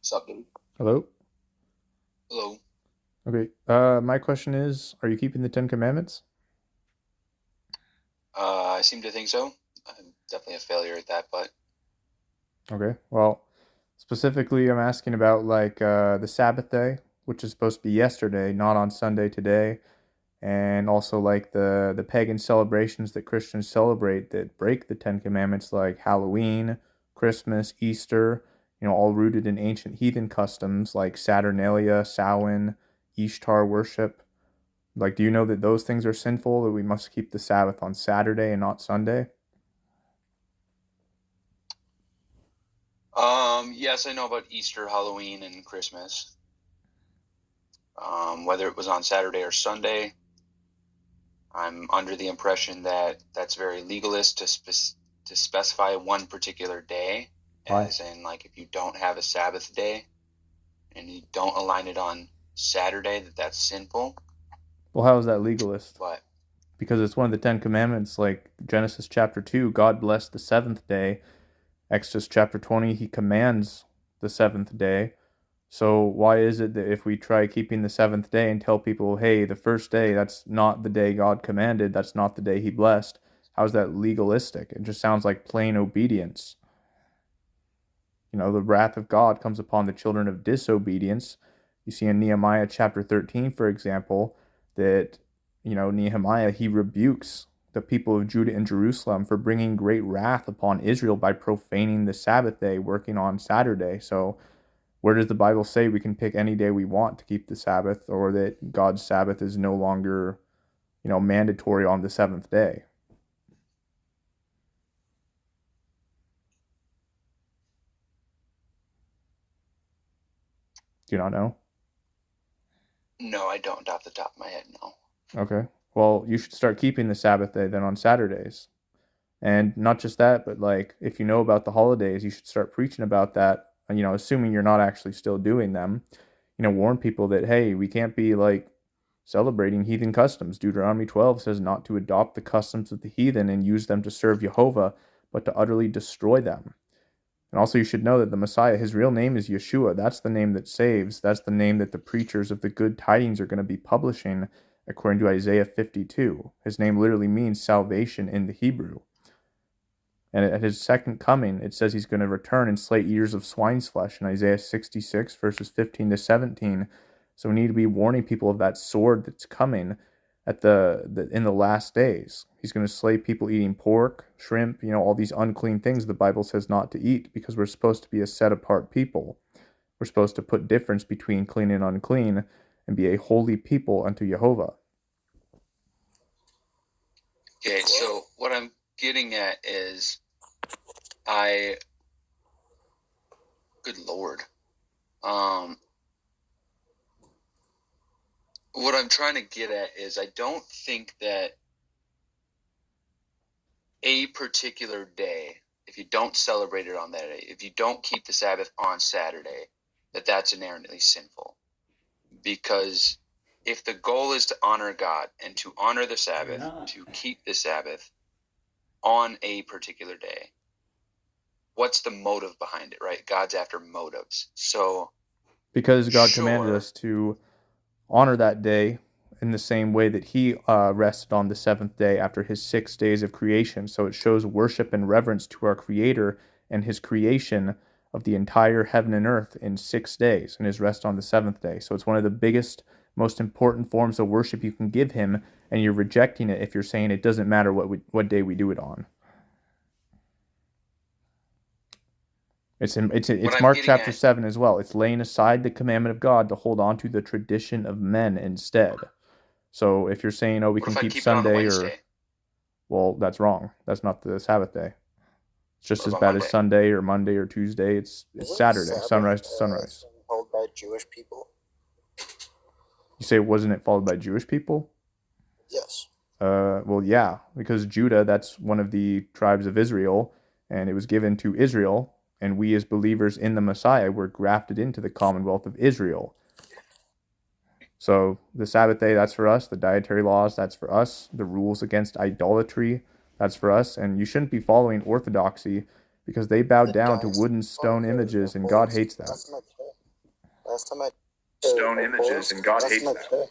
Sup, dude? Hello? Hello. Okay. My question is, are you keeping the Ten Commandments? I seem to think so. I'm definitely a failure at that, but Okay. Well, specifically, I'm asking about the Sabbath day, which is supposed to be yesterday, not on Sunday today, and also like the pagan celebrations that Christians celebrate that break the Ten Commandments, like Halloween, Christmas, Easter, all rooted in ancient heathen customs like Saturnalia, Samhain, Ishtar worship. Like, do you know that those things are sinful, that we must keep the Sabbath on Saturday and not Sunday? yes, I know about Easter, Halloween, and Christmas. Whether it was on Saturday or Sunday, I'm under the impression that that's very legalist to specify one particular day, Why? as in like if you don't have a Sabbath day and you don't align it on Saturday, that's sinful. Well, how is that legalist? But Because it's one of the Ten Commandments, like Genesis chapter 2, God blessed the seventh day. Exodus chapter 20, he commands the seventh day. So why is it that if we try keeping the seventh day and tell people, hey, the first day, that's not the day God commanded, that's not the day he blessed, how's that legalistic? It just sounds like plain obedience. The wrath of God comes upon the children of disobedience. You see in Nehemiah chapter 13, for example, that, Nehemiah, he rebukes the people of Judah and Jerusalem for bringing great wrath upon Israel by profaning the Sabbath day, working on Saturday. So, where does the Bible say we can pick any day we want to keep the Sabbath, or that God's Sabbath is no longer, mandatory on the seventh day? Do you not know? no, I don't off the top of my head, no. Okay. Well, you should start keeping the Sabbath day then on Saturdays. And not just that, but like if you know about the holidays, you should start preaching about that, assuming you're not actually still doing them. Warn people that, hey, we can't be like celebrating heathen customs. Deuteronomy 12 says not to adopt the customs of the heathen and use them to serve Jehovah, but to utterly destroy them. And also, you should know that the Messiah, his real name is Yeshua. That's the name that saves. That's the name that the preachers of the good tidings are going to be publishing, according to Isaiah 52. His name literally means salvation in the Hebrew. And at his second coming, it says he's going to return and slay eaters of swine's flesh in Isaiah 66, verses 15 to 17. So we need to be warning people of that sword that's coming at in the last days. He's going to slay people eating pork, shrimp, all these unclean things the Bible says not to eat because we're supposed to be a set apart people. We're supposed to put difference between clean and unclean and be a holy people unto Jehovah. Okay, so what I'm getting at is I, good Lord. What I'm trying to get at is I don't think that a particular day, if you don't celebrate it on that day, if you don't keep the Sabbath on Saturday, that's inherently sinful. Because if the goal is to honor God and to honor the Sabbath, to keep the Sabbath on a particular day, what's the motive behind it, right? God's after motives. So, Because God commanded sure, us to honor that day in the same way that he rested on the seventh day after his 6 days of creation. So it shows worship and reverence to our Creator and his creation of the entire heaven and earth in 6 days and his rest on the seventh day. So it's one of the biggest, most important forms of worship you can give him, and you're rejecting it if you're saying it doesn't matter what day we do it on. what It's I'm Mark getting chapter at, 7 as well. It's laying aside the commandment of God to hold on to the tradition of men instead. So if you're saying, oh, we what can if I keep keep it on a Sunday, or, Wednesday? well, that's wrong. That's not the Sabbath day. It's just What as about bad as Monday? Sunday or Monday or Tuesday. It's Isn't Saturday, Sabbath sunrise to sunrise. held by Jewish people? You say, wasn't it followed by Jewish people? Yes. Well, yeah, because Judah, that's one of the tribes of Israel, and it was given to Israel, and we as believers in the Messiah were grafted into the commonwealth of Israel. So the Sabbath day, that's for us. The dietary laws, that's for us. The rules against idolatry, that's for us. And you shouldn't be following orthodoxy because they bow The down to dice wood and are stone very images, and God influenced. hates that. That's my point. Last time I stone images, and God hates that.